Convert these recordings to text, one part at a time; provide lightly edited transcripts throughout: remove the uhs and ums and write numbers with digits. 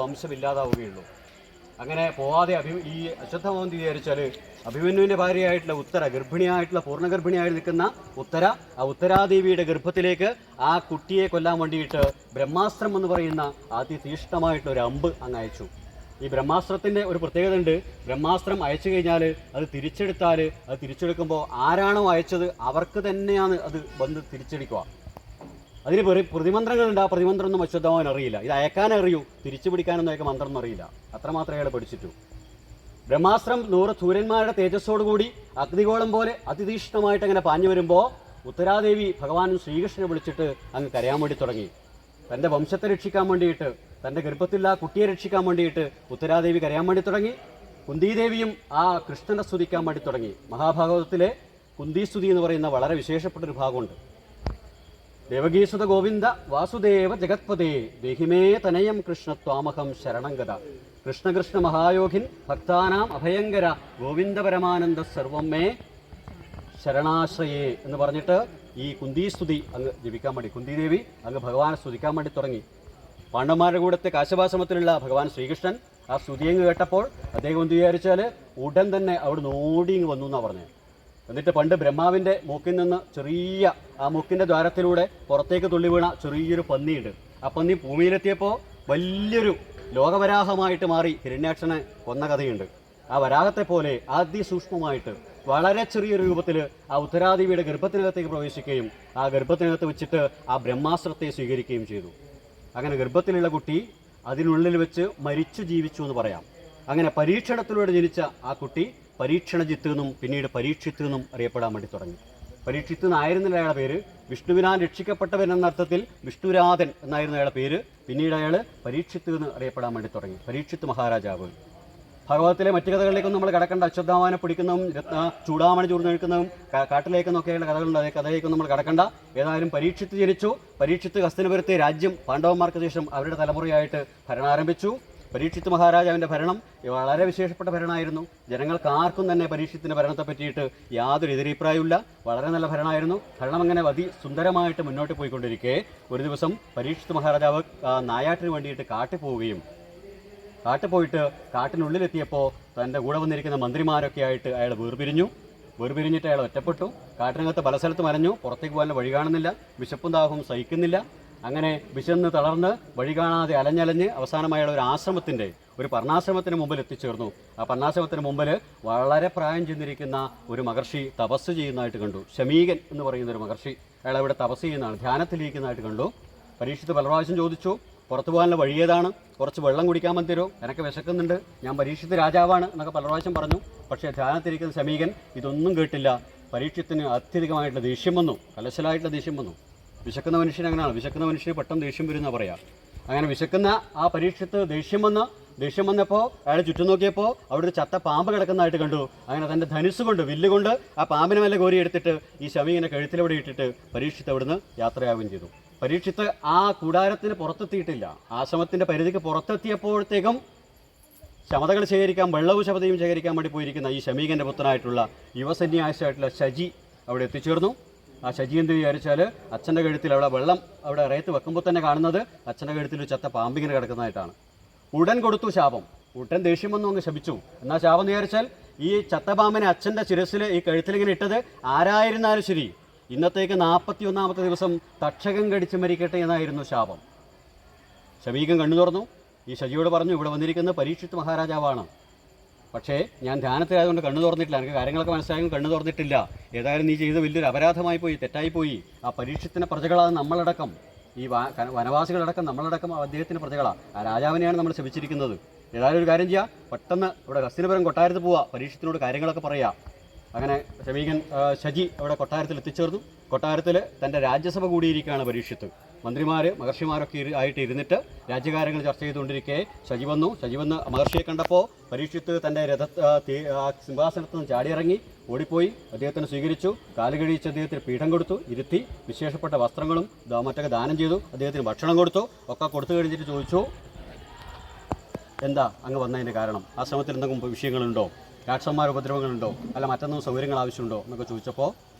വംശമില്ലാതാവുകയുള്ളൂ. അങ്ങനെ പോവാതെ ഈ അശ്വത്ഥമാവൻ വിചാരിച്ചാൽ അഭിമന്യുവിൻ്റെ ഭാര്യയായിട്ടുള്ള ഉത്തര, ഗർഭിണിയായിട്ടുള്ള പൂർണ്ണഗർഭിണിയായി നിൽക്കുന്ന ഉത്തര, ആ ഉത്തരാദേവിയുടെ ഗർഭത്തിലേക്ക് ആ കുട്ടിയെ കൊല്ലാൻ വേണ്ടിയിട്ട് ബ്രഹ്മാസ്ത്രം എന്ന് പറയുന്ന അതിതീഷ്ണമായിട്ടുള്ള ഒരു അമ്പ് അങ്ങ് അയച്ചു. ഈ ബ്രഹ്മാസ്ത്രത്തിൻ്റെ ഒരു പ്രത്യേകത ഉണ്ട്. ബ്രഹ്മാസ്ത്രം അയച്ചു കഴിഞ്ഞാൽ അത് തിരിച്ചെടുക്കുമ്പോൾ ആരാണോ അയച്ചത് അവർക്ക് തന്നെയാണ് അത് വന്ന് തിരിച്ചെടുക്കുക. അതിന് പ്രതിമന്ത്രങ്ങളുണ്ട്. ആ പ്രതിമന്ത്രമൊന്നും അശ്വത്ഥമാവൻ അറിയില്ല. ഇത് അയക്കാനറിയൂ, തിരിച്ചു പിടിക്കാനൊന്നും അയക്കാൻ മന്ത്രമൊന്നും അറിയില്ല. അത്രമാത്രം അയാൾ പഠിച്ചിട്ടു. ബ്രഹ്മാസ്ത്രം 100 സൂര്യന്മാരുടെ തേജസ്സോടുകൂടി അഗ്നിഗോളം പോലെ അതിതീഷ്ണമായിട്ട് അങ്ങനെ പാഞ്ഞു വരുമ്പോൾ ഉത്തരാദേവി ഭഗവാൻ ശ്രീകൃഷ്ണനെ വിളിച്ചിട്ട് അങ്ങ് കരയാൻ വേണ്ടി തുടങ്ങി. തൻ്റെ വംശത്തെ രക്ഷിക്കാൻ വേണ്ടിയിട്ട്, തൻ്റെ ഗർഭത്തിൽ ആ കുട്ടിയെ രക്ഷിക്കാൻ വേണ്ടിയിട്ട് ഉത്തരാദേവി കരയാൻ വേണ്ടി തുടങ്ങി. കുന്തിദേവിയും ആ കൃഷ്ണനെ സ്തുതിക്കാൻ വേണ്ടി തുടങ്ങി. മഹാഭാഗവതത്തിലെ കുന്തിസ്തുതി എന്ന് പറയുന്ന വളരെ വിശേഷപ്പെട്ടൊരു ഭാഗമുണ്ട്. ദേവകീസുത ഗോവിന്ദ വാസുദേവ ജഗത്പതേ ദേഹിമേ തനയം കൃഷ്ണ ത്വാമഹം ശരണംഗത കൃഷ്ണകൃഷ്ണ മഹായോഗിൻ ഭക്താനാം അഭയങ്കര ഗോവിന്ദ പരമാനന്ദ സർവം മേ ശരണാശ്രയേ എന്ന് പറഞ്ഞിട്ട് ഈ കുന്തിസ്തുതി അങ്ങ് ജപിക്കാൻ വേണ്ടി കുന്തിദേവി അങ്ങ് ഭഗവാനെ സ്തുതിക്കാൻ വേണ്ടി തുടങ്ങി. പാണ്ഡവന്മാരുടെ കൂടത്തെ കാശവാശ്രമത്തിലുള്ള ഭഗവാൻ ശ്രീകൃഷ്ണൻ ആ സ്തുതിയങ്ങ് കേട്ടപ്പോൾ അദ്ദേഹം എന്ത് വിചാരിച്ചാൽ ഉടൻ തന്നെ അവിടെ ഓടിങ്ങ് വന്നു എന്നാണ് പറഞ്ഞത്. എന്നിട്ട് പണ്ട് ബ്രഹ്മാവിൻ്റെ മൂക്കിൽ നിന്ന് ചെറിയ ആ മൂക്കിൻ്റെ ദ്വാരത്തിലൂടെ പുറത്തേക്ക് തുള്ളി വീണ ചെറിയൊരു പന്നിയുണ്ട്. ആ പന്നി ഭൂമിയിലെത്തിയപ്പോൾ വലിയൊരു ലോകവരാഹമായിട്ട് മാറി ഹിരണ്യാക്ഷനെ കൊന്ന കഥയുണ്ട്. ആ വരാഹത്തെ പോലെ അതിസൂക്ഷ്മമായിട്ട് വളരെ ചെറിയൊരു രൂപത്തിൽ ആ ഉത്തരാദേവിയുടെ ഗർഭത്തിനകത്തേക്ക് പ്രവേശിക്കുകയും ആ ഗർഭത്തിനകത്ത് വെച്ചിട്ട് ആ ബ്രഹ്മാസ്ത്രത്തെ സ്വീകരിക്കുകയും ചെയ്തു. അങ്ങനെ ഗർഭത്തിലുള്ള കുട്ടി അതിനുള്ളിൽ വെച്ച് മരിച്ചു ജീവിച്ചു എന്ന് പറയാം. അങ്ങനെ പരീക്ഷണത്തിലൂടെ ജനിച്ച ആ കുട്ടി പരീക്ഷണജിത്ത് എന്നും പിന്നീട് പരീക്ഷിത്ത് എന്നും അറിയപ്പെടാൻ വേണ്ടി തുടങ്ങി. പരീക്ഷിത്ത് എന്നായിരുന്നില്ല അയാളുടെ പേര്. വിഷ്ണുവിനാൽ രക്ഷിക്കപ്പെട്ടവൻ എന്ന അർത്ഥത്തിൽ വിഷ്ണുരാധൻ എന്നായിരുന്നു അയാളുടെ പേര്. പിന്നീട് അയാൾ പരീക്ഷിത്ത് എന്ന് അറിയപ്പെടാൻ വേണ്ടി തുടങ്ങി. പരീക്ഷിത്ത് മഹാരാജാവ്. ഭാഗവതത്തിലെ മറ്റു കഥകളിലേക്കൊന്നും നമ്മൾ കടക്കേണ്ട. അശ്വത്ഥാമാനെ പിടിക്കുന്നതും ചൂടാമണി ചൂർന്ന് നിൽക്കുന്നതും കാട്ടിലേക്കെന്നൊക്കെയുള്ള കഥകളുണ്ട്. അതേ കഥയിലേക്കൊന്നും നമ്മൾ കടക്കണ്ട. ഏതായാലും പരീക്ഷിത്ത് ജനിച്ചു. പരീക്ഷിത്ത് ഹസ്തിനപുരത്തെ രാജ്യം പാണ്ഡവന്മാർക്ക് ശേഷം അവരുടെ തലമുറയായിട്ട് ഭരണാരംഭിച്ചു. പരീക്ഷിത്ത് മഹാരാജാവിൻ്റെ ഭരണം വളരെ വിശേഷപ്പെട്ട ഭരണമായിരുന്നു. ജനങ്ങൾക്ക് ആർക്കും തന്നെ പരീക്ഷിത്തിൻ്റെ ഭരണത്തെ പറ്റിയിട്ട് യാതൊരു എതിരഭിപ്രായമില്ല. വളരെ നല്ല ഭരണമായിരുന്നു. ഭരണം അങ്ങനെ സുന്ദരമായിട്ട് മുന്നോട്ട് പോയിക്കൊണ്ടിരിക്കെ ഒരു ദിവസം പരീക്ഷിത്ത് മഹാരാജാവ് നായാട്ടിന് വേണ്ടിയിട്ട് കാട്ടിൽ പോവുകയും പോയിട്ട് കാട്ടിനുള്ളിലെത്തിയപ്പോൾ തൻ്റെ കൂടെ വന്നിരിക്കുന്ന മന്ത്രിമാരൊക്കെ ആയിട്ട് അയാൾ വേർപിരിഞ്ഞിട്ട് അയാൾ ഒറ്റപ്പെട്ടു. കാട്ടിനകത്ത് പല സ്ഥലത്തും അലഞ്ഞു. പുറത്തേക്ക് പോകാൻ വഴി കാണുന്നില്ല. വിശപ്പും ദാഹവും സഹിക്കുന്നില്ല. അങ്ങനെ വിശന്ന് തളർന്ന് വഴി കാണാതെ അലഞ്ഞലഞ്ഞ് അവസാനമായ ഒരു പർണാശ്രമത്തിന് മുമ്പിൽ എത്തിച്ചേർന്നു. ആ പർണാശ്രമത്തിന് മുമ്പിൽ വളരെ പ്രായം ചെന്നിരിക്കുന്ന ഒരു മഹർഷി തപസ് ചെയ്യുന്നതായിട്ട് കണ്ടു. ശമീകൻ എന്ന് പറയുന്ന ഒരു മഹർഷി. അയാൾ അവിടെ തപസ് ചെയ്യുന്നതാണ്, ധ്യാനത്തിലിരിക്കുന്നതായിട്ട് കണ്ടു. പരീക്ഷിത്ത് പല പ്രാവശ്യം ചോദിച്ചു, പുറത്തു പോകാനുള്ള വഴിയേതാണ്, കുറച്ച് വെള്ളം കുടിക്കാൻ തരുമോ, എനിക്ക് വിശക്കുന്നുണ്ട്, ഞാൻ പരീക്ഷിത്ത് രാജാവാണ് എന്നൊക്കെ പല പ്രാവശ്യം പറഞ്ഞു. പക്ഷേ ധ്യാനത്തിരിക്കുന്ന ശമീകൻ ഇതൊന്നും കേട്ടില്ല. പരീക്ഷത്തിന് അത്യധികമായിട്ടുള്ള ദേഷ്യം വന്നു, കലശലായിട്ടുള്ള ദേഷ്യം വന്നു. വിശക്കുന്ന മനുഷ്യൻ അങ്ങനെയാണ്. വിശക്കുന്ന മനുഷ്യന് പെട്ടെന്ന് ദേഷ്യം വരുന്ന പറയാം. അങ്ങനെ വിശക്കുന്ന ആ പരീക്ഷത്ത് ദേഷ്യം വന്നപ്പോൾ അയാൾ ചുറ്റും നോക്കിയപ്പോൾ അവിടെ ഒരു ചത്ത പാമ്പ് കിടക്കുന്നതായിട്ട് കണ്ടു. അങ്ങനെ തൻ്റെ ധനുസ്സുകൊണ്ട് വില്ലുകൊണ്ട് ആ പാമ്പിനെ മെല്ലെ കോരി എടുത്തിട്ട് ഈ ശമീകനെ കഴുത്തിലവിടെ ഇട്ടിട്ട് പരീക്ഷിത്ത് അവിടുന്ന് യാത്രയാവുകയും ചെയ്തു. പരീക്ഷിത്ത് ആ കൂടാരത്തിന് പുറത്തെത്തിയിട്ടില്ല. ആശ്രമത്തിൻ്റെ പരിധിക്ക് പുറത്തെത്തിയപ്പോഴത്തേക്കും ശമതകൾ ശേഖരിക്കാൻ, വെള്ളവും ശമതയും ശേഖരിക്കാൻ വേണ്ടി പോയിരിക്കുന്ന ഈ ശമീകൻ്റെ പുത്രനായിട്ടുള്ള യുവസന്യാസിയായിട്ടുള്ള ശജി അവിടെ എത്തിച്ചേർന്നു. ആ ശജി എന്ത് വിചാരിച്ചാൽ അച്ഛൻ്റെ കഴുത്തിൽ അവിടെ വെള്ളം അവിടെ ഇറയത്ത് വെക്കുമ്പോൾ തന്നെ കാണുന്നത് അച്ഛൻ്റെ കഴുത്തിൽ ഒരു ചത്ത പാമ്പിങ്ങനെ കിടക്കുന്നതായിട്ടാണ്. ഉടൻ കൊടുത്തു ശാപം. ഉടൻ ദേഷ്യം വന്നു അങ്ങ് ശപിച്ചു. എന്നാൽ ശാപം എന്ന് വിചാരിച്ചാൽ ഈ ചത്ത പാമ്പിനെ അച്ഛൻ്റെ ശിരസിൽ ഈ കഴുത്തിലിങ്ങനെ ഇട്ടത് ആരായിരുന്നാലും ശരി, ഇന്നത്തേക്ക് 41ാമത്തെ ദിവസം തക്ഷകൻ കടിച്ച് മരിക്കട്ടെ എന്നായിരുന്നു ശാപം. ശമീകൻ കണ്ണു തുറന്നു. ഈ ശജിയോട് പറഞ്ഞു, ഇവിടെ വന്നിരിക്കുന്നത് പരീക്ഷിത്ത് മഹാരാജാവാണ്, പക്ഷേ ഞാൻ ധ്യാനത്തിലായതുകൊണ്ട് കണ്ണു തുറന്നിട്ടില്ല, എനിക്ക് കാര്യങ്ങളൊക്കെ മനസ്സിലായെങ്കിൽ കണ്ണു തുറന്നിട്ടില്ല. ഏതായാലും നീ ചെയ്ത് വലിയൊരു അപരാധമായി പോയി, തെറ്റായിപ്പോയി. ആ പരീക്ഷത്തിൻ്റെ പ്രജകളാണ് നമ്മളടക്കം, ഈ വനവാസികളടക്കം നമ്മളടക്കം അദ്ദേഹത്തിൻ്റെ പ്രജകളാണ്. ആ രാജാവിനെയാണ് നമ്മൾ ശപിച്ചിരിക്കുന്നത്. ഏതായാലും ഒരു കാര്യം ചെയ്യുക, പെട്ടെന്ന് ഇവിടെ ഹസ്തിനപുരം കൊട്ടാരത്തിൽ പോവുക, പരീക്ഷത്തിനോട് കാര്യങ്ങളൊക്കെ പറയുക. അങ്ങനെ ശമീകൻ ശജി അവിടെ കൊട്ടാരത്തിൽ എത്തിച്ചേർന്നു. കൊട്ടാരത്തിൽ തൻ്റെ രാജ്യസഭ കൂടിയിരിക്കുകയാണ് പരീക്ഷിത്ത്. മന്ത്രിമാർ മഹർഷിമാരൊക്കെ ആയിട്ട് ഇരുന്നിട്ട് രാജ്യകാര്യങ്ങൾ ചർച്ച ചെയ്തുകൊണ്ടിരിക്കെ ശജി വന്ന് മഹർഷിയെ കണ്ടപ്പോൾ പരീക്ഷിത്ത് തൻ്റെ സിംഹാസനത്തിൽ നിന്ന് ചാടിയിറങ്ങി ഓടിപ്പോയി അദ്ദേഹത്തിന് സ്വീകരിച്ചു. കാല് കഴിച്ച് അദ്ദേഹത്തിന് പീഠം കൊടുത്തു, ഇരുത്തി, വിശേഷപ്പെട്ട വസ്ത്രങ്ങളും മറ്റൊക്കെ ദാനം ചെയ്തു. അദ്ദേഹത്തിന് ഭക്ഷണം കൊടുത്തു. ഒക്കെ കൊടുത്തു കഴിഞ്ഞിട്ട് ചോദിച്ചു, എന്താ അങ്ങ് വന്നതിൻ്റെ കാരണം? ആശ്രമത്തിൽ എന്തെങ്കിലും വിഷയങ്ങളുണ്ടോ, രാക്ഷസന്മാർ ഉപദ്രവങ്ങളുണ്ടോ, അല്ല മറ്റൊന്നും സൗകര്യങ്ങൾ ആവശ്യമുണ്ടോ എന്നൊക്കെ ചോദിച്ചപ്പോൾ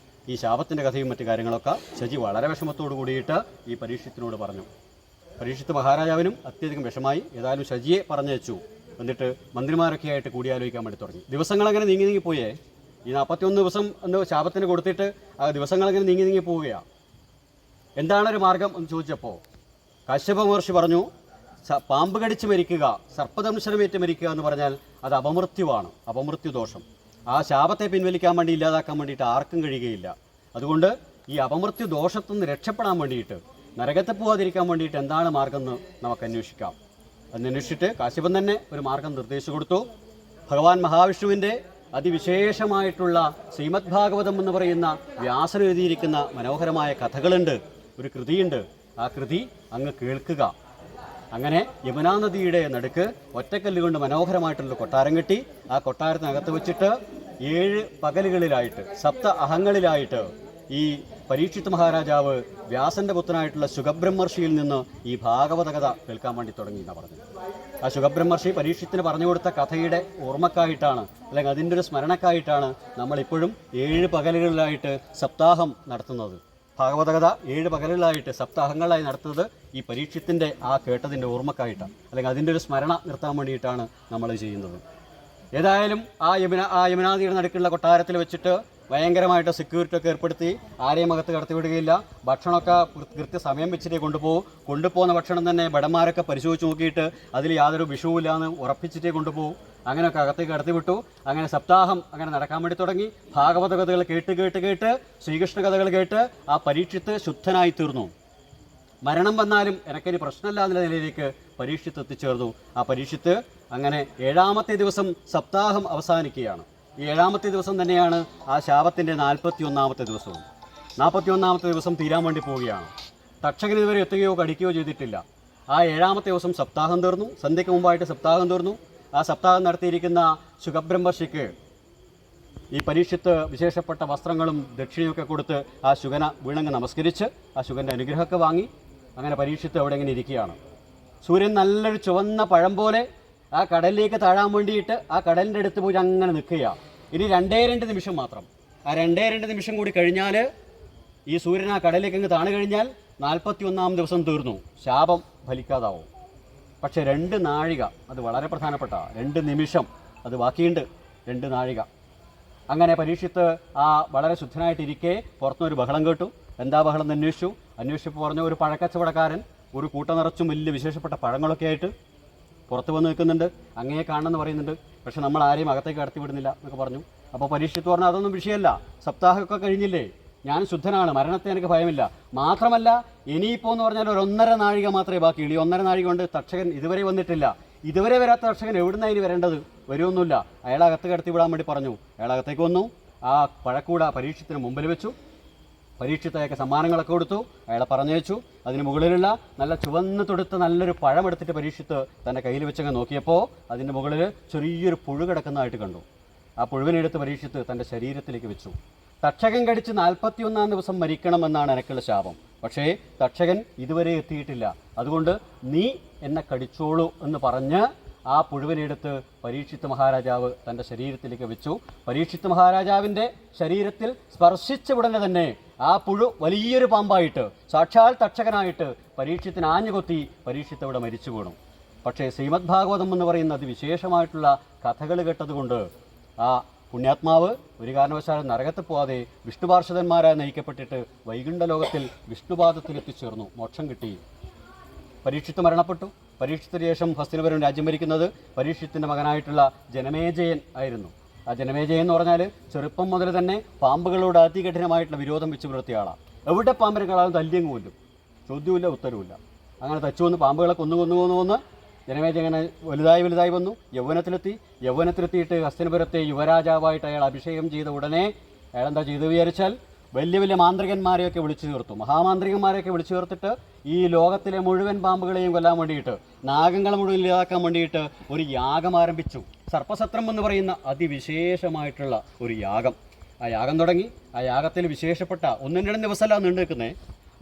ഈ ശാപത്തിൻ്റെ കഥയും മറ്റു കാര്യങ്ങളൊക്കെ ശജി വളരെ വിഷമത്തോടു കൂടിയിട്ട് ഈ പരീക്ഷത്തിനോട് പറഞ്ഞു. പരീക്ഷിത്ത് മഹാരാജാവിനും അത്യധികം വിഷമായി. ഏതായാലും ശജിയെ പറഞ്ഞയച്ചു. എന്നിട്ട് മന്ത്രിമാരൊക്കെ ആയിട്ട് കൂടിയാലോചിക്കാൻ വേണ്ടി തുടങ്ങി. ദിവസങ്ങളങ്ങനെ നീങ്ങി പോയേ. ഈ 41 ദിവസം എന്ന് ശാപത്തിന് കൊടുത്തിട്ട് ആ ദിവസങ്ങളങ്ങനെ നീങ്ങി പോവുകയാണ്. എന്താണൊരു മാർഗം എന്ന് ചോദിച്ചപ്പോൾ കാശ്യപ മഹർഷി പറഞ്ഞു, പാമ്പ് കടിച്ച് മരിക്കുക, സർപ്പദംശനമേറ്റ് മരിക്കുക എന്ന് പറഞ്ഞാൽ അത് അപമൃത്യുവാണ്, അപമൃത്യു ദോഷം. ആ ശാപത്തെ പിൻവലിക്കാൻ വേണ്ടി, ഇല്ലാതാക്കാൻ വേണ്ടിയിട്ട് ആർക്കും കഴിയുകയില്ല. അതുകൊണ്ട് ഈ അപമൃത്യു ദോഷത്തു നിന്ന് രക്ഷപ്പെടാൻ വേണ്ടിയിട്ട്, നരകത്തെ പോകാതിരിക്കാൻ വേണ്ടിയിട്ട് എന്താണ് മാർഗം എന്ന് നമുക്ക് അന്വേഷിക്കാം. അന്വേഷിച്ചിട്ട് കാശ്യപൻ തന്നെ ഒരു മാർഗം നിർദ്ദേശിച്ചു കൊടുത്തു. ഭഗവാൻ മഹാവിഷ്ണുവിൻ്റെ അതിവിശേഷമായിട്ടുള്ള ശ്രീമദ് ഭാഗവതം എന്ന് പറയുന്ന വ്യാസൻ എഴുതിയിരിക്കുന്ന മനോഹരമായ കഥകളുണ്ട്, ഒരു കൃതിയുണ്ട്. ആ കൃതി അങ്ങ് കേൾക്കുക. അങ്ങനെ യമുനാ നദിയുടെ നടുക്ക് ഒറ്റക്കല്ലുകൊണ്ട് മനോഹരമായിട്ടുള്ള കൊട്ടാരം കെട്ടി ആ കൊട്ടാരത്തിനകത്ത് വെച്ചിട്ട് 7 പകലുകളിലായിട്ട്, 7 അഹങ്ങളിലായിട്ട് ഈ പരീക്ഷിത്ത് മഹാരാജാവ് വ്യാസന്റെ പുത്രനായിട്ടുള്ള ശുഗബ്രഹ്മർഷിയിൽ നിന്ന് ഈ ഭാഗവത കഥ കേൾക്കാൻ വേണ്ടി തുടങ്ങി എന്നാണ് പറഞ്ഞത്. ആ ശുഗബ്രഹ്മർഷി പരീക്ഷത്തിന് പറഞ്ഞു കൊടുത്ത കഥയുടെ ഓർമ്മക്കായിട്ടാണ്, അല്ലെങ്കിൽ അതിൻ്റെ ഒരു സ്മരണക്കായിട്ടാണ് നമ്മളിപ്പോഴും 7 പകലുകളിലായിട്ട് സപ്താഹം നടത്തുന്നത്. ഭാഗവത കഥ 7 പകലുകളായിട്ട് സപ്താഹങ്ങളായി നടത്തുന്നത് ഈ പരീക്ഷത്തിൻ്റെ ആ കേട്ടതിൻ്റെ ഓർമ്മക്കായിട്ടാണ്, അല്ലെങ്കിൽ അതിൻ്റെ ഒരു സ്മരണ നിർത്താൻ വേണ്ടിയിട്ടാണ് നമ്മൾ ചെയ്യുന്നത്. ഏതായാലും ആ യമുനാനദിയുടെ നടുക്കുള്ള കൊട്ടാരത്തിൽ വെച്ചിട്ട് ഭയങ്കരമായിട്ട് സെക്യൂരിറ്റി ഒക്കെ ഏർപ്പെടുത്തി, ആരെയും അകത്ത് കടത്തിവിടുകയില്ല. ഭക്ഷണമൊക്കെ കൃത്യസമയം വെച്ചിട്ടേ കൊണ്ടുപോകുന്ന ഭക്ഷണം തന്നെ ഭടന്മാരൊക്കെ പരിശോധിച്ച് നോക്കിയിട്ട് അതിൽ യാതൊരു വിഷവുമില്ലാന്ന് ഉറപ്പിച്ചിട്ടേ കൊണ്ടുപോകും. അങ്ങനെയൊക്കെ അകത്തേക്ക് കടത്തിവിട്ടു. അങ്ങനെ സപ്താഹം അങ്ങനെ നടക്കാൻ വേണ്ടി തുടങ്ങി. ഭാഗവത കഥകൾ കേട്ട് ശ്രീകൃഷ്ണ കഥകൾ കേട്ട് ആ പരീക്ഷിത്ത് ശുദ്ധനായി തീർന്നു. മരണം വന്നാലും എനിക്കൊരു പ്രശ്നമില്ലാത്ത നിലയിലേക്ക് പരീക്ഷിത്ത് എത്തിച്ചേർന്നു. ആ പരീക്ഷിത്ത് അങ്ങനെ 7ാമത്തെ ദിവസം സപ്താഹം അവസാനിക്കുകയാണ്. ഈ 7ാമത്തെ ദിവസം തന്നെയാണ് ആ ശാപത്തിൻ്റെ 41ാമത്തെ ദിവസവും. 41ാമത്തെ ദിവസം തീരാൻ വേണ്ടി പോവുകയാണ്. തക്ഷകൻ ഇതുവരെ എത്തുകയോ കടിക്കുകയോ ചെയ്തിട്ടില്ല. ആ 7ാമത്തെ ദിവസം സപ്താഹം തീർന്നു. സന്ധ്യയ്ക്ക് മുമ്പായിട്ട് സപ്താഹം തീർന്നു. ആ സപ്താഹം നടത്തിയിരിക്കുന്ന ശുഗബ്രഹ്മർഷിക്ക് ഈ പരീക്ഷിത്ത് വിശേഷപ്പെട്ട വസ്ത്രങ്ങളും ദക്ഷിണയൊക്കെ കൊടുത്ത് ആ ശുഗനെ വീണങ്ങ് നമസ്കരിച്ച് ആ ശുഗൻ്റെ അനുഗ്രഹമൊക്കെ വാങ്ങി അങ്ങനെ പരീക്ഷിത്ത് അവിടെ ഇങ്ങനെ ഇരിക്കുകയാണ്. സൂര്യൻ നല്ലൊരു ചുവന്ന പഴം പോലെ ആ കടലിലേക്ക് താഴാൻ വേണ്ടിയിട്ട് ആ കടലിൻ്റെ അടുത്ത് പോയി അങ്ങനെ നിൽക്കുകയാണ്. ഇനി 2 നിമിഷം മാത്രം. ആ 2 നിമിഷം കൂടി കഴിഞ്ഞാൽ ഈ സൂര്യൻ ആ കടലിലേക്ക് അങ്ങ് താണു കഴിഞ്ഞാൽ 41ാം ദിവസം തീർന്നു, ശാപം ഫലിക്കാതാവും. പക്ഷേ 2 നാഴിക അത് വളരെ പ്രധാനപ്പെട്ട 2 നിമിഷം അത് ബാക്കിയുണ്ട്. 2 നാഴിക. അങ്ങനെ പരീക്ഷിത്ത് ആ വളരെ ശുദ്ധനായിട്ടിരിക്കെ പുറത്തുനിന്നൊരു ബഹളം കേട്ടു. എന്താ ബഹളം എന്ന് അന്വേഷിച്ചപ്പോൾ പറഞ്ഞ ഒരു പഴക്കച്ചവടക്കാരൻ ഒരു കൂട്ട നിറച്ചും വലിയ വിശേഷപ്പെട്ട പഴങ്ങളൊക്കെ ആയിട്ട് പുറത്ത് വന്ന് നിൽക്കുന്നുണ്ട്. അങ്ങയെ കാണണമെന്ന് പറയുന്നുണ്ട്. പക്ഷെ നമ്മൾ ആരെയും അകത്തേക്ക് കടത്തി വിടുന്നില്ല എന്നൊക്കെ പറഞ്ഞു. അപ്പോൾ പരീക്ഷിത്ത് പറഞ്ഞു, അതൊന്നും വിഷയമല്ല, സപ്താഹമൊക്കെ കഴിഞ്ഞില്ലേ, ഞാൻ ശുദ്ധനാണ്, മരണത്തെ എനിക്ക് ഭയമില്ല. മാത്രമല്ല ഇനിയിപ്പോൾ എന്ന് പറഞ്ഞാൽ ഒരു 1.5 നാഴിക മാത്രമേ ബാക്കിയുള്ളൂ. ഈ 1.5 നാഴിക കൊണ്ട് തക്ഷകൻ ഇതുവരെ വന്നിട്ടില്ല. ഇതുവരെ വരാത്ത തക്ഷകൻ എവിടുന്നാണ് ഇനി വരേണ്ടത്? വരുമൊന്നുമില്ല. അയാളകത്ത് കടത്തി വിടാൻ വേണ്ടി പറഞ്ഞു. അയാളകത്തേക്ക് വന്നു. ആ പഴക്കൂട പരീക്ഷത്തിന് മുമ്പിൽ വെച്ചു. പരീക്ഷിത്തയൊക്കെ സമ്മാനങ്ങളൊക്കെ കൊടുത്തു. അയാളെ പറഞ്ഞയച്ചു. അതിന് മുകളിലുള്ള നല്ല ചുവന്ന് തൊടുത്ത നല്ലൊരു പഴം എടുത്തിട്ട് പരീക്ഷിത്ത് തൻ്റെ കയ്യിൽ വെച്ചങ്ങ് നോക്കിയപ്പോൾ അതിൻ്റെ മുകളിൽ ചെറിയൊരു പുഴു കിടക്കുന്നതായിട്ട് കണ്ടു. ആ പുഴുവിനെടുത്ത് പരീക്ഷിത്ത് തൻ്റെ ശരീരത്തിലേക്ക് വെച്ചു. തക്ഷകൻ കടിച്ച് 41ാം ദിവസം മരിക്കണമെന്നാണ് എനിക്കുള്ള ശാപം. പക്ഷേ തക്ഷകൻ ഇതുവരെ എത്തിയിട്ടില്ല. അതുകൊണ്ട് നീ എന്നെ കടിച്ചോളൂ എന്ന് പറഞ്ഞ് ആ പുഴുവിനെടുത്ത് പരീക്ഷിത്ത് മഹാരാജാവ് തൻ്റെ ശരീരത്തിലേക്ക് വെച്ചു. പരീക്ഷിത്ത് മഹാരാജാവിൻ്റെ ശരീരത്തിൽ സ്പർശിച്ച ഉടനെ തന്നെ ആ പുഴു വലിയൊരു പാമ്പായിട്ട് സാക്ഷാൽ തക്ഷകനായിട്ട് പരീക്ഷത്തിന് ആഞ്ഞുകൊത്തി പരീക്ഷിത്ത് അവിടെ മരിച്ചു വീണു. പക്ഷേ ശ്രീമദ് ഭാഗവതം എന്ന് പറയുന്ന അതിവിശേഷമായിട്ടുള്ള കഥകൾ കേട്ടതുകൊണ്ട് ആ പുണ്യാത്മാവ് ഒരു കാരണവശാലും നരകത്തിൽ പോവാതെ വിഷ്ണുപാർഷദന്മാരായി നയിക്കപ്പെട്ടിട്ട് വൈകുണ്ഠ ലോകത്തിൽ വിഷ്ണുപാദത്തിലെത്തിച്ചേർന്നു. മോക്ഷം കിട്ടി. പരീക്ഷിത്ത് മരണപ്പെട്ടു. പരീക്ഷിത്തിന് ശേഷം ഹസ്തിനപുരം രാജ്യം ഭരിക്കുന്നത് പരീക്ഷിത്തിൻ്റെ മകനായിട്ടുള്ള ജനമേജയൻ ആയിരുന്നു. ആ ജനമേജയൻ എന്ന് പറഞ്ഞാൽ ചെറുപ്പം മുതൽ തന്നെ പാമ്പുകളോട് അതികഠിനമായിട്ടുള്ള വിരോധം വെച്ച് പുലർത്തിയ ആളാണ്. എവിടെ പാമ്പിനെ കളാതെ തല്ലിയങ്ങ് കൊല്ലും, ചോദ്യമില്ല ഉത്തരവില്ല. അങ്ങനെ തച്ചു വന്ന് പാമ്പുകളെ കൊന്നു ജനമേജയൻ വലുതായി വന്നു. യൗവനത്തിലെത്തിയിട്ട് ഹസ്തിനപുരത്തെ യുവരാജാവായിട്ട് അയാൾ അഭിഷേകം ചെയ്ത ഉടനെ അയാളെന്താ ചെയ്തു വിചാരിച്ചാൽ വലിയ മാന്ത്രികന്മാരെയൊക്കെ വിളിച്ചു ചേർത്തു. മഹാമാന്ത്രികന്മാരെയൊക്കെ വിളിച്ചു ചേർത്തിട്ട് ഈ ലോകത്തിലെ മുഴുവൻ പാമ്പുകളെയും കൊല്ലാൻ വേണ്ടിയിട്ട്, നാഗങ്ങളെ മുഴുവൻ ഇല്ലാതാക്കാൻ വേണ്ടിയിട്ട് ഒരു യാഗം ആരംഭിച്ചു. സർപ്പസത്രം എന്ന് പറയുന്ന അതിവിശേഷമായിട്ടുള്ള ഒരു യാഗം. ആ യാഗം തുടങ്ങി. ആ യാഗത്തിൽ വിശേഷപ്പെട്ട 1-2 ദിവസമല്ല നീണ്ടു നിൽക്കുന്നത്,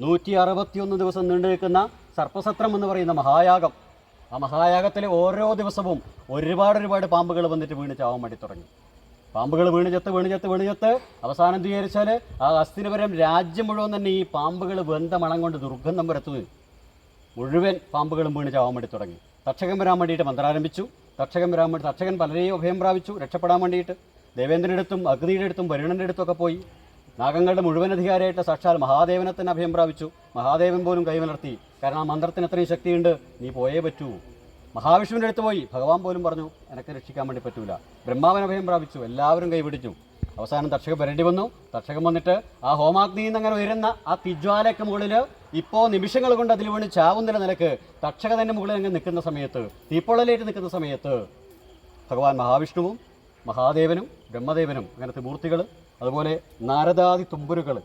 161 ദിവസം നീണ്ടു നിൽക്കുന്ന സർപ്പസത്രം എന്ന് പറയുന്ന മഹായാഗം. ആ മഹായാഗത്തിൽ ഓരോ ദിവസവും ഒരുപാട് പാമ്പുകൾ വന്നിട്ട് വീണ് ചാവാൻ വേണ്ടി തുടങ്ങി. പാമ്പുകൾ വീണ് ചത്ത് അവസാനം വിചാരിച്ചാൽ ആ ഹസ്തിനപുരം രാജ്യം മുഴുവൻ തന്നെ ഈ പാമ്പുകൾ വെന്ത മണം കൊണ്ട് ദുർഗന്ധം പരത്തുന്നത്. മുഴുവൻ പാമ്പുകളും വീണ് ചാവാൻ വേണ്ടി തുടങ്ങി. തക്ഷകൻ വരാൻ വേണ്ടിയിട്ട് മന്ത്രം ആരംഭിച്ചു. തക്ഷകൻ പലരെയും അഭയം പ്രാപിച്ചു രക്ഷപ്പെടാൻ വേണ്ടിയിട്ട്. ദേവേന്ദ്രൻ്റെ അടുത്തും അഗ്നിയുടെ അടുത്തും വരുണൻ്റെ അടുത്തൊക്കെ പോയി. നാഗങ്ങളുടെ മുഴുവൻ അധികാരിയായിട്ട് സാക്ഷാൽ മഹാദേവനെ തന്നെ അഭയം പ്രാപിച്ചു. മഹാദേവൻ പോലും കൈമലർത്തി. കാരണം ആ മന്ത്രത്തിന് അത്രയും ശക്തിയുണ്ട്, നീ പോയേ പറ്റൂ. മഹാവിഷ്ണുവിൻ്റെ അടുത്ത് പോയി. ഭഗവാൻ പോലും പറഞ്ഞു എനക്ക് രക്ഷിക്കാൻ വേണ്ടി പറ്റൂല. ബ്രഹ്മാവൻ അഭയം പ്രാപിച്ചു. എല്ലാവരും കൈപിടിച്ചു. അവസാനം തക്ഷകൻ വരേണ്ടി വന്നു. തക്ഷകൻ വന്നിട്ട് ആ ഹോമാഗ്നിയിൽ നിന്ന് അങ്ങനെ ഉയരുന്ന ആ തിജ്വാലയ്ക്ക് മുകളിൽ ഇപ്പോൾ നിമിഷങ്ങൾ കൊണ്ട് അതിൽ വീണ് ചാവുന്ന നിലക്ക് തക്ഷകൻ്റെ മുകളിൽ അങ്ങ് നിൽക്കുന്ന സമയത്ത്, തീപ്പൊള്ളലേറ്റ് നിൽക്കുന്ന സമയത്ത് ഭഗവാൻ മഹാവിഷ്ണുവും മഹാദേവനും ബ്രഹ്മദേവനും അങ്ങനത്തെ മൂർത്തികൾ, അതുപോലെ നാരദാദി തുമ്പുരുകൾ,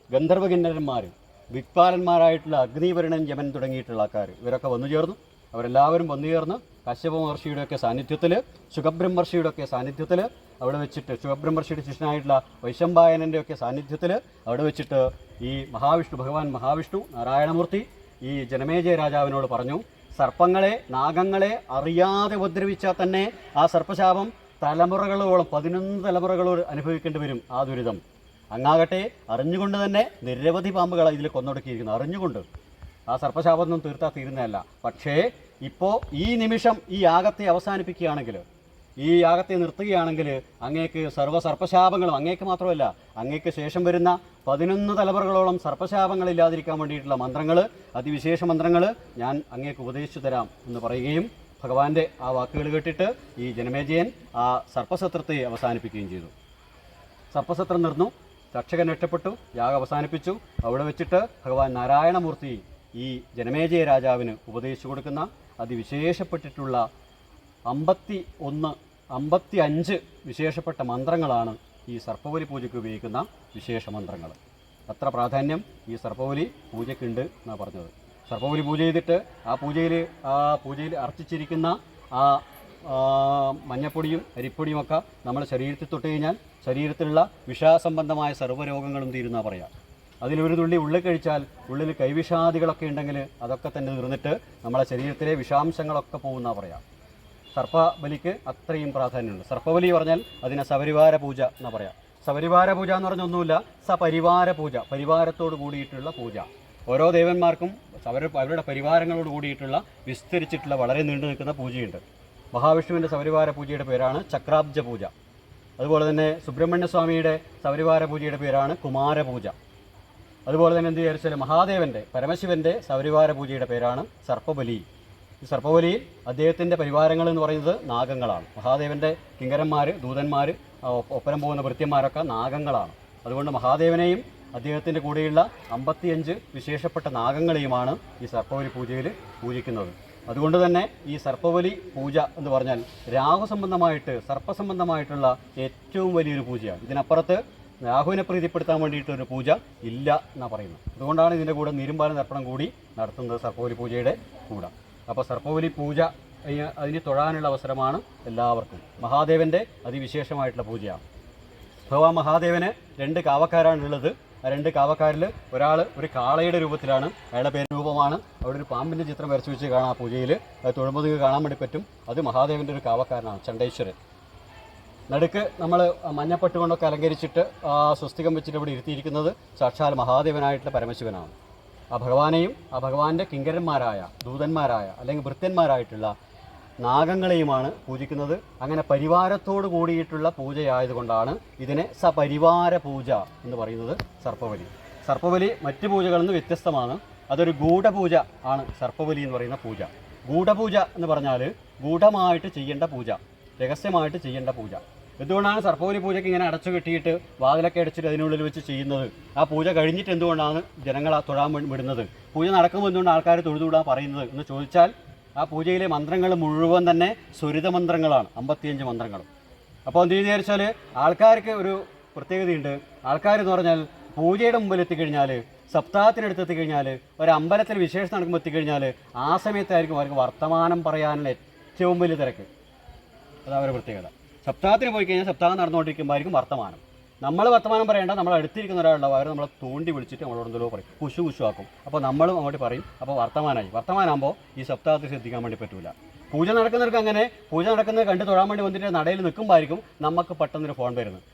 ഗന്ധർവകിന്നരന്മാർ, ദിക്പാലന്മാരായിട്ടുള്ള അഗ്നിവരുണൻ യമൻ തുടങ്ങിയിട്ടുള്ള ആൾക്കാർ ഇവരൊക്കെ വന്നു ചേർന്നു. അവരെല്ലാവരും വന്നു ചേർന്ന് കശ്യപ മഹർഷിയുടെയൊക്കെ സാന്നിധ്യത്തിൽ, ശുഖബ്രഹ്മർഷിയുടെയൊക്കെ സാന്നിധ്യത്തിൽ അവിടെ വെച്ചിട്ട്, ശുഖബ്രഹ്മർഷിയുടെ ശിഷ്യനായിട്ടുള്ള വൈശമ്പായനൻ്റെയൊക്കെ സാന്നിധ്യത്തിൽ അവിടെ വെച്ചിട്ട് ഈ ഭഗവാൻ മഹാവിഷ്ണു നാരായണമൂർത്തി ഈ ജനമേജയ രാജാവിനോട് പറഞ്ഞു, സർപ്പങ്ങളെ നാഗങ്ങളെ അറിയാതെ ഉപദ്രവിച്ചാൽ തന്നെ ആ സർപ്പശാപം തലമുറകളോളം 11 തലമുറകളോട് അനുഭവിക്കേണ്ടി വരും ആ ദുരിതം. അങ്ങാകട്ടെ അറിഞ്ഞുകൊണ്ട് തന്നെ നിരവധി പാമ്പുകളെ ഇതിൽ കൊന്നൊടുക്കിയിരിക്കുന്നു. അറിഞ്ഞുകൊണ്ട് ആ സർപ്പശാപമൊന്നും തീർത്താൽ തീരുന്നതല്ല. പക്ഷേ ഇപ്പോൾ ഈ നിമിഷം ഈ യാഗത്തെ അവസാനിപ്പിക്കുകയാണെങ്കിൽ, ഈ യാഗത്തെ നിർത്തുകയാണെങ്കിൽ അങ്ങേക്ക് സർപ്പശാപങ്ങളും, അങ്ങേക്ക് മാത്രമല്ല അങ്ങേക്ക് ശേഷം വരുന്ന 11 തലമുറകളോളം സർപ്പശാപങ്ങളില്ലാതിരിക്കാൻ വേണ്ടിയിട്ടുള്ള മന്ത്രങ്ങൾ, അതിവിശേഷ മന്ത്രങ്ങൾ ഞാൻ അങ്ങേക്ക് ഉപദേശിച്ചു തരാം എന്ന് പറയുകയും ഭഗവാന്റെ ആ വാക്കുകൾ കേട്ടിട്ട് ഈ ജനമേജയൻ ആ സർപ്പസത്രത്തെ അവസാനിപ്പിക്കുകയും ചെയ്തു. സർപ്പസത്രം നിർന്നു. തക്ഷകൻ രക്ഷപ്പെട്ടു. യാഗം അവസാനിപ്പിച്ചു. അവിടെ വെച്ചിട്ട് ഭഗവാൻ നാരായണമൂർത്തി ഈ ജനമേജയ രാജാവിന് ഉപദേശിച്ചു കൊടുക്കുന്ന അതിവിശേഷപ്പെട്ടിട്ടുള്ള 55 വിശേഷപ്പെട്ട മന്ത്രങ്ങളാണ് ഈ സർപ്പബലി പൂജയ്ക്ക് ഉപയോഗിക്കുന്ന വിശേഷ മന്ത്രങ്ങൾ. അത്ര പ്രാധാന്യം ഈ സർപ്പബലി പൂജയ്ക്കുണ്ട് എന്നാണ് പറഞ്ഞത്. സർപ്പബലി പൂജ ചെയ്തിട്ട് ആ പൂജയിൽ അർച്ചിച്ചിരിക്കുന്ന ആ മഞ്ഞപ്പൊടിയും അരിപ്പൊടിയുമൊക്കെ നമ്മൾ ശരീരത്തിൽ തൊട്ട് കഴിഞ്ഞാൽ ശരീരത്തിലുള്ള വിഷാസംബന്ധമായ സർവ്വരോഗങ്ങളും തീരുന്ന പറയാം. അതിലൊരു തുള്ളി ഉള്ളിൽ കഴിച്ചാൽ ഉള്ളിൽ കൈവിഷാദികളൊക്കെ ഉണ്ടെങ്കിൽ അതൊക്കെ തന്നെ തീർന്നിട്ട് നമ്മളെ ശരീരത്തിലെ വിഷാംശങ്ങളൊക്കെ പോകുന്ന പറയാം. സർപ്പബലിക്ക് അത്രയും പ്രാധാന്യമുണ്ട്. സർപ്പബലി പറഞ്ഞാൽ അതിനെ സപരിവാര പൂജ എന്നാ പറയാം. സപരിവാര പൂജ എന്ന് പറഞ്ഞാൽ ഒന്നുമില്ല, സപരിവാര പൂജ, പരിവാരത്തോട് കൂടിയിട്ടുള്ള പൂജ. ഓരോ ദേവന്മാർക്കും അവരുടെ പരിവാരങ്ങളോട് കൂടിയിട്ടുള്ള വിസ്തരിച്ചിട്ടുള്ള വളരെ നീണ്ടു നിൽക്കുന്ന പൂജയുണ്ട്. മഹാവിഷ്ണുവിൻ്റെ സപരിവാര പൂജയുടെ പേരാണ് ചക്രാബ്ജ പൂജ. അതുപോലെ തന്നെ സുബ്രഹ്മണ്യസ്വാമിയുടെ സപരിവാര പൂജയുടെ പേരാണ് കുമാരപൂജ. അതുപോലെ തന്നെ എന്ത് വിചാരിച്ചാൽ മഹാദേവൻ്റെ പരമശിവൻ്റെ സപരിവാര പൂജയുടെ പേരാണ് സർപ്പബലി. ഈ സർപ്പബലിയിൽ അദ്ദേഹത്തിൻ്റെ പരിവാരങ്ങൾ എന്ന് പറയുന്നത് നാഗങ്ങളാണ്. മഹാദേവൻ്റെ കിങ്കരന്മാർ, ദൂതന്മാർ, ഒപ്പരം പോകുന്ന ഭൃത്യന്മാരൊക്കെ നാഗങ്ങളാണ്. അതുകൊണ്ട് മഹാദേവനെയും അദ്ദേഹത്തിൻ്റെ കൂടെയുള്ള 55 വിശേഷപ്പെട്ട നാഗങ്ങളെയുമാണ് ഈ സർപ്പബലി പൂജയിൽ പൂജിക്കുന്നത്. അതുകൊണ്ട് തന്നെ ഈ സർപ്പബലി പൂജ എന്ന് പറഞ്ഞാൽ രാഹുസംബന്ധമായിട്ട്, സർപ്പസംബന്ധമായിട്ടുള്ള ഏറ്റവും വലിയൊരു പൂജയാണ്. ഇതിനപ്പുറത്ത് രാഹുവിനെ പ്രീതിപ്പെടുത്താൻ വേണ്ടിയിട്ടൊരു പൂജ ഇല്ല എന്നാണ് പറയുന്നത്. അതുകൊണ്ടാണ് ഇതിൻ്റെ കൂടെ നീരുംപാലം തർപ്പണം കൂടി നടത്തുന്നത് സർപ്പബലി പൂജയുടെ കൂടെ. അപ്പോൾ സർപ്പബലി പൂജ അതിന് തൊഴാനുള്ള അവസരമാണ് എല്ലാവർക്കും. മഹാദേവൻ്റെ അതിവിശേഷമായിട്ടുള്ള പൂജയാണ്. ഭഗവാൻ മഹാദേവന് 2 കാവക്കാരാണുള്ളത്. ആ 2 കാവക്കാരിൽ ഒരാൾ ഒരു കാളയുടെ രൂപത്തിലാണ്, അയാളുടെ പേര് രൂപമാണ്. അവിടെ ഒരു പാമ്പിൻ്റെ ചിത്രം വരച്ചു വെച്ച് കാണാം ആ പൂജയിൽ. അത് തൊഴുമ്പോൾ കാണാൻ വേണ്ടി പറ്റും. അത് മഹാദേവൻ്റെ ഒരു കാവക്കാരനാണ്, ചണ്ഡേശ്വരൻ. നടുക്ക് നമ്മൾ മഞ്ഞപ്പട്ട് കൊണ്ടൊക്കെ അലങ്കരിച്ചിട്ട് സ്വസ്തികം വെച്ചിട്ട് ഇവിടെ ഇരുത്തിയിരിക്കുന്നത് സാക്ഷാൽ മഹാദേവനായിട്ടുള്ള പരമശിവനാണ്. ആ ഭഗവാനെയും ആ ഭഗവാന്റെ കിങ്കരന്മാരായ, ദൂതന്മാരായ അല്ലെങ്കിൽ ഭൃത്യന്മാരായിട്ടുള്ള നാഗങ്ങളെയുമാണ് പൂജിക്കുന്നത്. അങ്ങനെ പരിവാരത്തോട് കൂടിയിട്ടുള്ള പൂജയായതുകൊണ്ടാണ് ഇതിനെ സപരിവാര പൂജ എന്ന് പറയുന്നത്. സർപ്പബലി മറ്റ് പൂജകളിൽ നിന്ന് വ്യത്യസ്തമാണ്. അതൊരു ഗൂഢപൂജ ആണ് സർപ്പബലി എന്ന് പറയുന്ന പൂജ. ഗൂഢപൂജ എന്ന് പറഞ്ഞാൽ ഗൂഢമായിട്ട് ചെയ്യേണ്ട പൂജ, രഹസ്യമായിട്ട് ചെയ്യേണ്ട പൂജ. എന്തുകൊണ്ടാണ് സർപ്പബലി പൂജയ്ക്ക് ഇങ്ങനെ അടച്ചു കെട്ടിയിട്ട് വാതിലൊക്കെ അടച്ചിട്ട് അതിനുള്ളിൽ വെച്ച് ചെയ്യുന്നത്? ആ പൂജ കഴിഞ്ഞിട്ട് എന്തുകൊണ്ടാണ് ജനങ്ങളെ തൊഴാൻ വിടുന്നത്? പൂജ നടക്കുമ്പോൾ എന്തുകൊണ്ട് ആൾക്കാർ തൊഴുതുവിടാൻ പറയുന്നത് എന്ന് ചോദിച്ചാൽ, ആ പൂജയിലെ മന്ത്രങ്ങൾ മുഴുവൻ തന്നെ സ്വരിത മന്ത്രങ്ങളാണ്, 55 മന്ത്രങ്ങളും. അപ്പോൾ എന്ത് വിചാരിച്ചാൽ ആൾക്കാർക്ക് ഒരു പ്രത്യേകതയുണ്ട്. ആൾക്കാരെന്ന് പറഞ്ഞാൽ പൂജയുടെ മുമ്പിൽ എത്തിക്കഴിഞ്ഞാൽ, സപ്താഹത്തിനടുത്ത് എത്തിക്കഴിഞ്ഞാൽ, ഒരു അമ്പലത്തിൽ വിശേഷം നടക്കുമ്പോൾ എത്തിക്കഴിഞ്ഞാൽ ആ സമയത്തായിരിക്കും അവർക്ക് വർത്തമാനം പറയാനുള്ള ഏറ്റവും വലിയ തിരക്ക്. അതവരുടെ പ്രത്യേകത. സപ്താഹത്തിന് പോയി കഴിഞ്ഞാൽ സപ്താഹം നടന്നുകൊണ്ടിരിക്കുമ്പോഴായിരിക്കും വർത്തമാനം. നമ്മൾ വർത്തമാനം പറയേണ്ട, നമ്മൾ അടുത്തിരിക്കുന്ന ഒരാളുണ്ടാവും, അവർ നമ്മളെ തോണ്ടി വിളിച്ചിട്ട് നമ്മളോട് എന്തോ പറയും, കുശു ആക്കും. അപ്പോൾ നമ്മളും അങ്ങോട്ട് പറയും. അപ്പോൾ വർത്തമാനമാകുമ്പോൾ ഈ സപ്താഹത്തിൽ ശ്രദ്ധിക്കാൻ വേണ്ടി പറ്റില്ല. പൂജ നടക്കുന്നവർക്ക് അങ്ങനെ പൂജ നടക്കുന്നത് കണ്ട് തൊഴാൻ വേണ്ടി വന്നിട്ട് നടയിൽ നിൽക്കുമ്പോഴായിരിക്കും നമുക്ക് പെട്ടെന്നൊരു ഫോൺ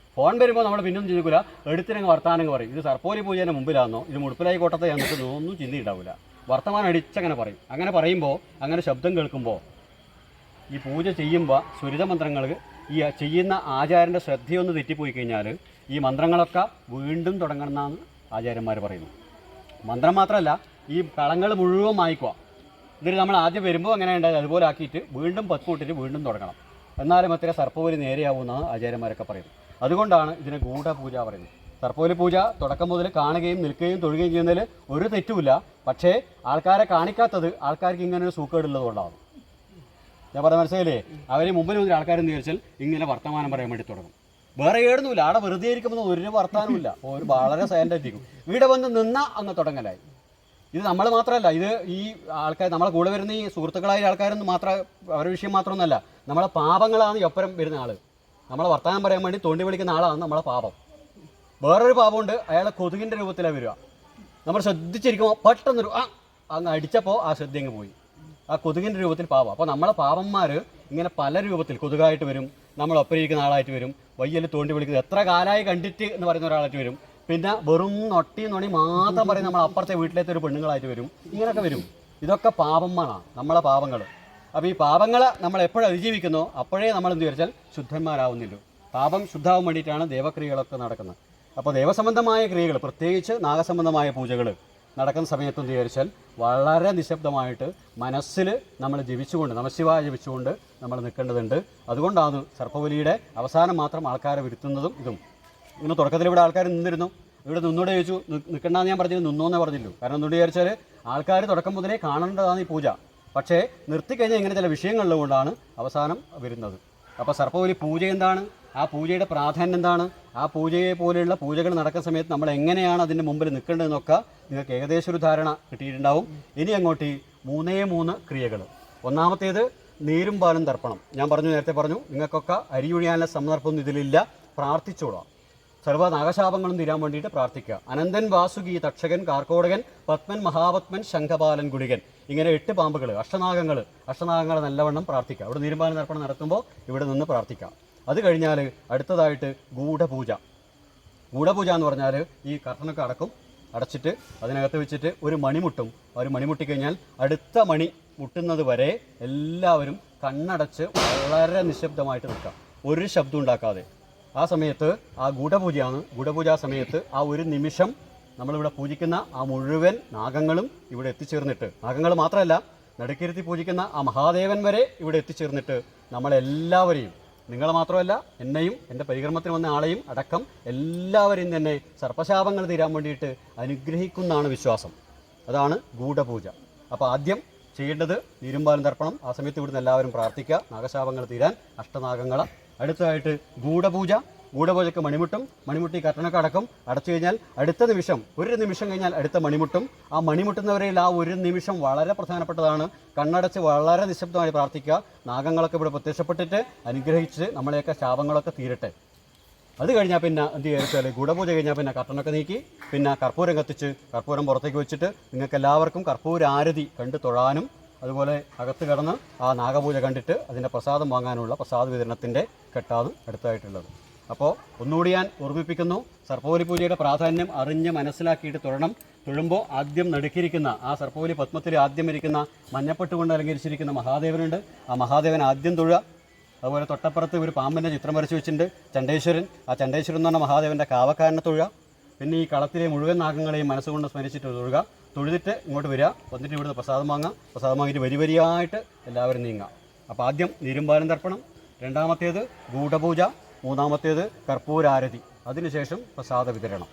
വരുമ്പോൾ നമ്മൾ പിന്നൊന്നും ചിന്തിക്കില്ല, എടുത്തിരങ്ങ് വർത്താനങ്ങൾ പറയും. ഇത് സർപ്പബലി പൂജേൻ്റെ മുമ്പിലാണെന്നോ ഇത് മുടുപ്പിലായി കോട്ടത്തെ എന്നിട്ട് ഒന്നും ചിന്തയുണ്ടാവില്ല. വർത്തമാനം അടിച്ചങ്ങനെ പറയും. അങ്ങനെ പറയുമ്പോൾ, അങ്ങനെ ശബ്ദം കേൾക്കുമ്പോൾ ഈ പൂജ ചെയ്യുമ്പോൾ സ്വരിതമന്ത്രങ്ങൾ ഈ ചെയ്യുന്ന ആചാര്യൻ്റെ ശ്രദ്ധയൊന്ന് തെറ്റിപ്പോയി കഴിഞ്ഞാൽ ഈ മന്ത്രങ്ങളൊക്കെ വീണ്ടും തുടങ്ങണമെന്നാണ് ആചാര്യന്മാർ പറയുന്നത്. മന്ത്രം മാത്രമല്ല, ഈ കളങ്ങൾ മുഴുവൻ മായ്ക്കുക. എന്നിട്ട് നമ്മൾ ആദ്യം വരുമ്പോൾ അങ്ങനെ ഉണ്ടായത് അതുപോലെ ആക്കിയിട്ട് വീണ്ടും പത്കൂട്ടിട്ട് വീണ്ടും തുടങ്ങണം. എന്നാലും അത്ര സർപ്പബലി നേരെയാവുമെന്നാണ് ആചാര്യന്മാരൊക്കെ പറയുന്നത്. അതുകൊണ്ടാണ് ഇതിനെ ഗൂഢപൂജ പറയുന്നത്. സർപ്പബലി പൂജ തുടക്കം മുതൽ കാണുകയും നിൽക്കുകയും തൊഴുകയും ചെയ്യുന്നതിൽ ഒരു തെറ്റുമില്ല. പക്ഷേ ആൾക്കാരെ കാണിക്കാത്തത് ആൾക്കാർക്ക് ഇങ്ങനെ ഒരു സൂക്കേടുള്ളതുകൊണ്ടാണ്. ഞാൻ പറഞ്ഞ മനസ്സിലായില്ലേ? അവരെ മുമ്പിൽ മുതൽ ആൾക്കാരെന്ന് വിചാരിച്ചാൽ ഇങ്ങനെ വർത്തമാനം പറയാൻ വേണ്ടി തുടങ്ങും. വേറെ ഏടുന്നുമില്ല, അവിടെ വെറുതെ ഇരിക്കുമ്പോൾ ഒരു വർത്തമാനമില്ല, ഒരു വളരെ സൈലൻ്റായിരിക്കും. ഇവിടെ വന്ന് നിന്ന അങ്ങ് തുടങ്ങലായി. ഇത് നമ്മൾ മാത്രമല്ല, ഇത് ഈ ആൾക്കാർ നമ്മളെ കൂടെ വരുന്ന ഈ സുഹൃത്തുക്കളായ ആൾക്കാരൊന്നും മാത്രം അവരുടെ വിഷയം മാത്രമൊന്നുമല്ല, നമ്മളെ പാപങ്ങളാണ് ഒപ്പരം വരുന്ന ആൾ. നമ്മളെ വർത്തമാനം പറയാൻ വേണ്ടി തോണ്ടി വിളിക്കുന്ന ആളാണ് നമ്മളെ പാപം. വേറൊരു പാപമുണ്ട്, അയാളെ കൊതുകിൻ്റെ രൂപത്തിലാണ് വരിക. നമ്മൾ ശ്രദ്ധിച്ചിരിക്കുമ്പോൾ പെട്ടെന്നൊരു അങ്ങ് അടിച്ചപ്പോൾ ആ ശ്രദ്ധ അങ്ങ് പോയി. ആ കൊതുകിൻ്റെ രൂപത്തിൽ പാപം. അപ്പോൾ നമ്മളെ പാപന്മാർ ഇങ്ങനെ പല രൂപത്തിൽ കൊതുകായിട്ട് വരും, നമ്മളൊപ്പരിയിരിക്കുന്ന ആളായിട്ട് വരും, വയ്യൽ തോണ്ടി വിളിക്കുന്നത് എത്ര കാലമായി കണ്ടിട്ട് എന്ന് പറയുന്ന ഒരാളായിട്ട് വരും. പിന്നെ വെറും നൊട്ടി നൊണി മാത്രം പറയും നമ്മൾ അപ്പുറത്തെ വീട്ടിലത്തെ ഒരു പെണ്ണുങ്ങളായിട്ട് വരും. ഇങ്ങനെയൊക്കെ വരും. ഇതൊക്കെ പാപന്മാരാണ്, നമ്മളെ പാപങ്ങൾ. അപ്പോൾ ഈ പാപങ്ങളെ നമ്മൾ എപ്പോഴും അതിജീവിക്കുന്നോ അപ്പോഴേ നമ്മൾ എന്ത് വിചാരിച്ചാൽ ശുദ്ധന്മാരാവുന്നില്ലോ. പാപം ശുദ്ധാവാൻ വേണ്ടിയിട്ടാണ് ദേവക്രിയകളൊക്കെ നടക്കുന്നത്. അപ്പോൾ ദേവസംബന്ധമായ ക്രിയകൾ, പ്രത്യേകിച്ച് നാഗസംബന്ധമായ പൂജകൾ നടക്കുന്ന സമയത്തെന്ന് വിചാരിച്ചാൽ വളരെ നിശബ്ദമായിട്ട് മനസ്സിൽ നമ്മൾ ജപിച്ചുകൊണ്ട്, നമശിവായ ജപിച്ചുകൊണ്ട് നമ്മൾ നിൽക്കേണ്ടതുണ്ട്. അതുകൊണ്ടാണ് സർപ്പബലിയുടെ അവസാനം മാത്രം ആൾക്കാരെ വരുത്തുന്നതും ഇതും. ഇങ്ങനെ തുടക്കത്തിൽ ഇവിടെ ആൾക്കാർ നിന്നിരുന്നു, ഇവിടെ നിന്നോടെ ചോദിച്ചു, നിൽക്കണ്ടെന്ന് ഞാൻ പറഞ്ഞു, നിന്നോന്നേ പറഞ്ഞില്ലു. കാരണം എന്തുകൊണ്ട് വിചാരിച്ചാൽ ആൾക്കാർ തുടക്കം മുതലേ കാണേണ്ടതാണ് ഈ പൂജ. പക്ഷേ നിർത്തിക്കഴിഞ്ഞാൽ ഇങ്ങനെ ചില വിഷയങ്ങളിലുകൊണ്ടാണ് അവസാനം വരുന്നത്. അപ്പോൾ സർപ്പബലി പൂജ എന്താണ്, ആ പൂജയുടെ പ്രാധാന്യം എന്താണ്, ആ പൂജയെ പോലെയുള്ള പൂജകൾ നടക്കുന്ന സമയത്ത് നമ്മൾ എങ്ങനെയാണ് അതിൻ്റെ മുമ്പിൽ നിൽക്കേണ്ടതെന്നൊക്കെ നിങ്ങൾക്ക് ഏകദേശം ഒരു ധാരണ കിട്ടിയിട്ടുണ്ടാവും. ഇനി അങ്ങോട്ട് 3 ക്രിയകൾ. ഒന്നാമത്തേത് നീരും പാലും തർപ്പണം. ഞാൻ നേരത്തെ പറഞ്ഞു, നിങ്ങൾക്കൊക്കെ അരിയൊഴിയാനുള്ള സന്ദർഭമൊന്നും ഇതിലില്ല. പ്രാർത്ഥിച്ചോളാം. സർവ്വ നാഗശാപങ്ങളും തീരാൻ വേണ്ടിയിട്ട് പ്രാർത്ഥിക്കുക. അനന്തൻ, വാസുകി, തക്ഷകൻ, കാർക്കോടകൻ, പത്മൻ, മഹാപത്മൻ, ശംഖപാലൻ, ഗുളികൻ, ഇങ്ങനെ 8 പാമ്പുകൾ, അഷ്ടനാഗങ്ങൾ നല്ലവണ്ണം പ്രാർത്ഥിക്കുക. ഇവിടെ നീരുമ്പാലം തർപ്പണം നടത്തുമ്പോൾ ഇവിടെ നിന്ന് പ്രാർത്ഥിക്കാം. അത് കഴിഞ്ഞാൽ അടുത്തതായിട്ട് ഗൂഢപൂജ. ഗൂഢപൂജ എന്ന് പറഞ്ഞാൽ ഈ കർട്ടനൊക്കെ അടച്ചിട്ട് അതിനകത്ത് വെച്ചിട്ട് ഒരു മണി മുട്ടും. ഒരു മണി മുട്ടിക്കഴിഞ്ഞാൽ അടുത്ത മണി മുട്ടുന്നത് വരെ എല്ലാവരും കണ്ണടച്ച് വളരെ നിശബ്ദമായിട്ട് നിൽക്കാം, ഒരു ശബ്ദം ഉണ്ടാക്കാതെ. ആ സമയത്ത് ആ ഗൂഢപൂജയാണ്. ഗൂഢപൂജ സമയത്ത് ആ ഒരു നിമിഷം നമ്മളിവിടെ പൂജിക്കുന്ന ആ മുഴുവൻ നാഗങ്ങളും ഇവിടെ എത്തിച്ചേർന്നിട്ട്, നാഗങ്ങൾ മാത്രമല്ല നടുക്കിരുത്തി പൂജിക്കുന്ന ആ മഹാദേവൻ വരെ ഇവിടെ എത്തിച്ചേർന്നിട്ട് നമ്മളെല്ലാവരെയും, നിങ്ങൾ മാത്രമല്ല എന്നെയും എൻ്റെ പരികർമ്മത്തിന് വന്ന ആളെയും അടക്കം എല്ലാവരെയും തന്നെ സർപ്പശാപങ്ങൾ തീരാൻ വേണ്ടിയിട്ട് അനുഗ്രഹിക്കുന്നതാണ് വിശ്വാസം. അതാണ് ഗൂഢപൂജ. അപ്പോൾ ആദ്യം ചെയ്യേണ്ടത് നീരുമ്പാലും തർപ്പണം. ആ സമയത്ത് ഇവിടുന്ന് എല്ലാവരും പ്രാർത്ഥിക്കുക, നാഗശാപങ്ങൾ തീരാൻ, അഷ്ടനാഗങ്ങൾ. അടുത്തതായിട്ട് ഗൂഢപൂജ. ഗൂഢപൂജയ്ക്ക് മണിമുട്ടി കർട്ടനൊക്കെ അടച്ചു കഴിഞ്ഞാൽ അടുത്ത നിമിഷം, ഒരു നിമിഷം കഴിഞ്ഞാൽ അടുത്ത മണിമുട്ടും. ആ മണിമുട്ടുന്നവരെയിൽ ആ ഒരു നിമിഷം വളരെ പ്രധാനപ്പെട്ടതാണ്. കണ്ണടച്ച് വളരെ നിശബ്ദമായി പ്രാർത്ഥിക്കുക. നാഗങ്ങളൊക്കെ ഇവിടെ പ്രത്യക്ഷപ്പെട്ടിട്ട് അനുഗ്രഹിച്ച് നമ്മളെയൊക്കെ ശാപങ്ങളൊക്കെ തീരട്ടെ. അത് കഴിഞ്ഞാൽ പിന്നെ എന്ത് ചെയ്യുക, ഗൂഢപൂജ കഴിഞ്ഞാൽ പിന്നെ കർട്ടനൊക്കെ നീക്കി പിന്നെ കർപ്പൂരം കത്തിച്ച് കർപ്പൂരം പുറത്തേക്ക് വെച്ചിട്ട് നിങ്ങൾക്ക് എല്ലാവർക്കും കർപ്പൂരാരതി കണ്ട് തൊഴാനും അതുപോലെ അകത്ത് കിടന്ന് ആ നാഗപൂജ കണ്ടിട്ട് അതിൻ്റെ പ്രസാദം വാങ്ങാനുള്ള പ്രസാദ വിതരണത്തിൻ്റെ കെട്ടാണ് അടുത്തായിട്ടുള്ളത്. അപ്പോൾ ഒന്നുകൂടി ഞാൻ ഓർമ്മിപ്പിക്കുന്നു, സർപ്പബലി പൂജയുടെ പ്രാധാന്യം അറിഞ്ഞ് മനസ്സിലാക്കിയിട്ട് തൊഴുമ്പോൾ ആദ്യം നടുക്കിയിരിക്കുന്ന ആ സർപ്പബലി പത്മത്തിൽ ആദ്യം ഇരിക്കുന്ന മഞ്ഞപ്പെട്ടുകൊണ്ട് അലങ്കരിച്ചിരിക്കുന്ന മഹാദേവനുണ്ട്. ആ മഹാദേവൻ ആദ്യം തൊഴുക. അതുപോലെ തൊട്ടപ്പുറത്ത് ഒരു പാമ്പിൻ്റെ ചിത്രം വരച്ച് വെച്ചിട്ടുണ്ട്, ചണ്ഡേശ്വരൻ. ആ ചണ്ഡേശ്വരൻ എന്ന് പറഞ്ഞ മഹാദേവൻ്റെ കാവക്കാരനെ തൊഴുക. പിന്നെ ഈ കളത്തിലെ മുഴുവൻ നാഗങ്ങളെയും മനസ്സുകൊണ്ട് സ്മരിച്ചിട്ട് തൊഴുക. തൊഴുതിട്ട് ഇങ്ങോട്ട് വരിക, വന്നിട്ട് ഇവിടുന്ന് പ്രസാദം വാങ്ങുക. പ്രസാദം വാങ്ങിയിട്ട് വരിയായിട്ട് എല്ലാവരും നീങ്ങുക. അപ്പോൾ ആദ്യം നീരുമ്പാലം തർപ്പണം, രണ്ടാമത്തേത് ഗൂഢപൂജ, മൂന്നാമത്തേത് കർപ്പൂരാരതി, അതിനുശേഷം പ്രസാദ വിതരണം.